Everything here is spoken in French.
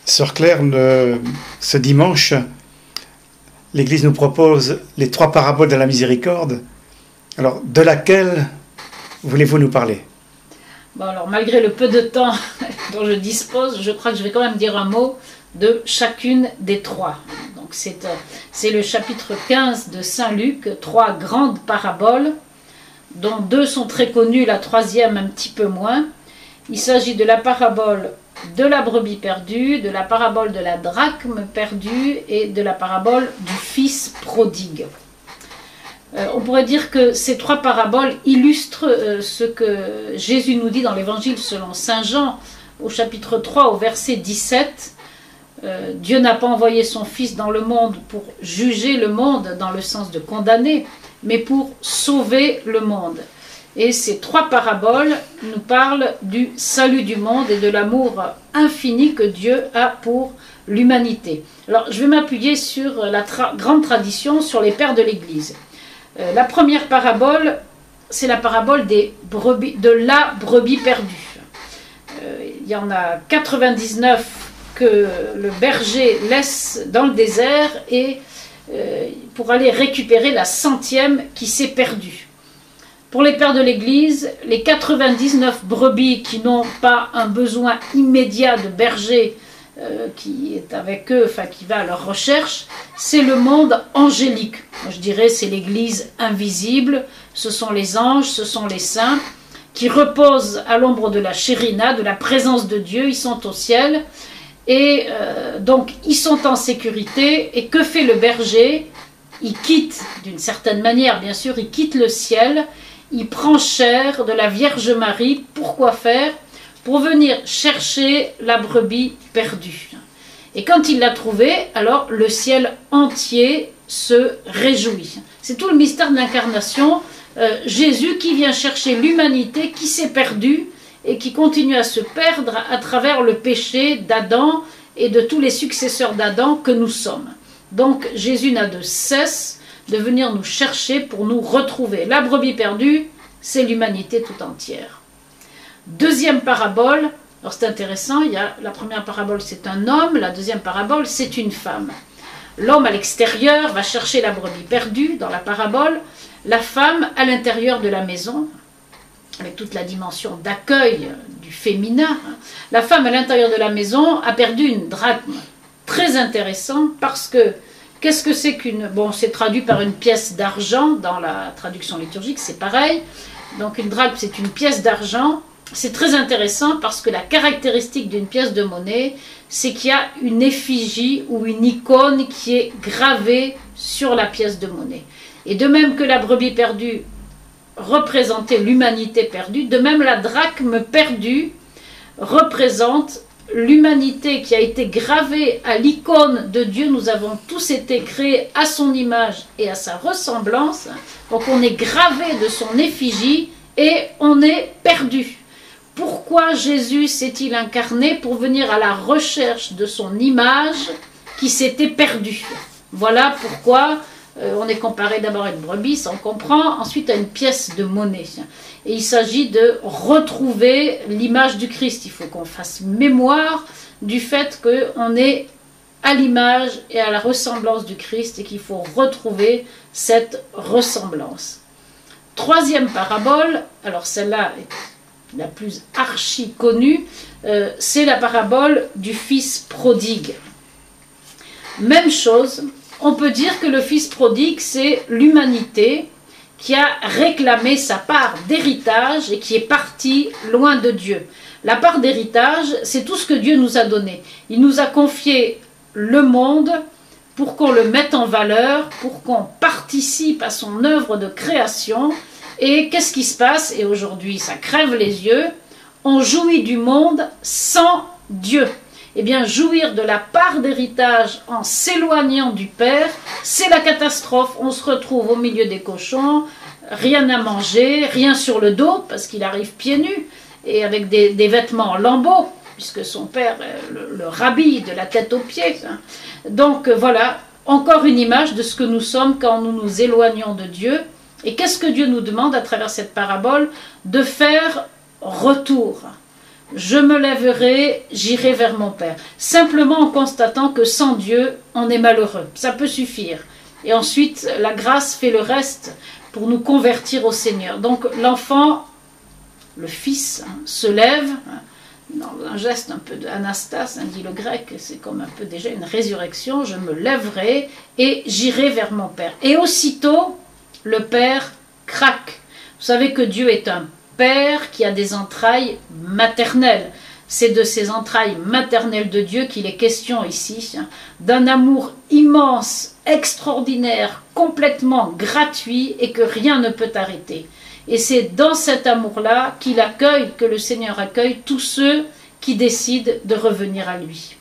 Sœur Claire, ce dimanche, l'Église nous propose les 3 paraboles de la miséricorde. Alors, de laquelle voulez-vous nous parler? Bon, alors, malgré le peu de temps dont je dispose, je crois que je vais quand même dire un mot de chacune des 3. Donc, c'est le chapitre 15 de Saint Luc, 3 grandes paraboles, dont 2 sont très connues, la 3e un petit peu moins. Il s'agit de la parabole de la brebis perdue, de la parabole de la drachme perdue et de la parabole du fils prodigue. On pourrait dire que ces 3 paraboles illustrent ce que Jésus nous dit dans l'évangile selon saint Jean au chapitre 3 au verset 17. Dieu n'a pas envoyé son fils dans le monde pour juger le monde dans le sens de condamner, mais pour sauver le monde. Et ces 3 paraboles nous parlent du salut du monde et de l'amour infini que Dieu a pour l'humanité. Alors, je vais m'appuyer sur la grande tradition, sur les pères de l'Église. La première parabole, c'est la parabole de la brebis perdue. Il y en a 99 que le berger laisse dans le désert et pour aller récupérer la 100e qui s'est perdue. Pour les pères de l'Église, les 99 brebis qui n'ont pas un besoin immédiat de berger qui est avec eux, enfin qui va à leur recherche, c'est le monde angélique. Moi, je dirais c'est l'Église invisible, ce sont les anges, ce sont les saints qui reposent à l'ombre de la chérina, de la présence de Dieu, ils sont au ciel et donc ils sont en sécurité. Et que fait le berger? Il quitte, d'une certaine manière bien sûr, il quitte le ciel. Il prend chair de la Vierge Marie. Pourquoi faire? Pour venir chercher la brebis perdue. Et quand il l'a trouvée, alors le ciel entier se réjouit. C'est tout le mystère de l'incarnation. Jésus qui vient chercher l'humanité qui s'est perdue et qui continue à se perdre à travers le péché d'Adam et de tous les successeurs d'Adam que nous sommes. Donc Jésus n'a de cesse de venir nous chercher pour nous retrouver. La brebis perdue, c'est l'humanité tout entière. Deuxième parabole, alors c'est intéressant, la première parabole c'est un homme, la deuxième parabole c'est une femme. L'homme à l'extérieur va chercher la brebis perdue dans la parabole, la femme à l'intérieur de la maison, avec toute la dimension d'accueil du féminin. La femme à l'intérieur de la maison a perdu une drachme. Très intéressant parce que qu'est-ce que c'est qu'une... Bon, c'est traduit par une pièce d'argent, dans la traduction liturgique, c'est pareil. Donc une drachme, c'est une pièce d'argent. C'est très intéressant parce que la caractéristique d'une pièce de monnaie, c'est qu'il y a une effigie ou une icône qui est gravée sur la pièce de monnaie. Et de même que la brebis perdue représentait l'humanité perdue, de même la drachme perdue représente l'humanité qui a été gravée à l'icône de Dieu. Nous avons tous été créés à son image et à sa ressemblance. Donc on est gravé de son effigie et on est perdu. Pourquoi Jésus s'est-il incarné? Pour venir à la recherche de son image qui s'était perdue. Voilà pourquoi on est comparé d'abord à une brebis, ça on comprend, ensuite à une pièce de monnaie. Et il s'agit de retrouver l'image du Christ. Il faut qu'on fasse mémoire du fait qu'on est à l'image et à la ressemblance du Christ et qu'il faut retrouver cette ressemblance. Troisième parabole, alors celle-là est la plus archi connue, c'est la parabole du fils prodigue. Même chose, on peut dire que le fils prodigue, c'est l'humanité qui a réclamé sa part d'héritage et qui est partie loin de Dieu. La part d'héritage, c'est tout ce que Dieu nous a donné. Il nous a confié le monde pour qu'on le mette en valeur, pour qu'on participe à son œuvre de création. Et qu'est-ce qui se passe? Et aujourd'hui, ça crève les yeux. On jouit du monde sans Dieu. Eh bien, jouir de la part d'héritage en s'éloignant du Père, c'est la catastrophe. On se retrouve au milieu des cochons, rien à manger, rien sur le dos, parce qu'il arrive pieds nus, et avec des vêtements en lambeaux, puisque son père le rhabille de la tête aux pieds. Donc voilà, encore une image de ce que nous sommes quand nous nous éloignons de Dieu. Et qu'est-ce que Dieu nous demande à travers cette parabole? De faire retour. je me lèverai, j'irai vers mon Père. Simplement en constatant que sans Dieu, on est malheureux. Ça peut suffire. Et ensuite, la grâce fait le reste pour nous convertir au Seigneur. Donc l'enfant, le fils, se lève, dans un geste un peu d'anastas, dit le grec, c'est comme un peu déjà une résurrection, je me lèverai et j'irai vers mon Père. Et aussitôt, le Père craque. Vous savez que Dieu est un Père qui a des entrailles maternelles. C'est de ces entrailles maternelles de Dieu qu'il est question ici, d'un amour immense, extraordinaire, complètement gratuit et que rien ne peut arrêter. Et c'est dans cet amour-là qu'il accueille, que le Seigneur accueille tous ceux qui décident de revenir à lui.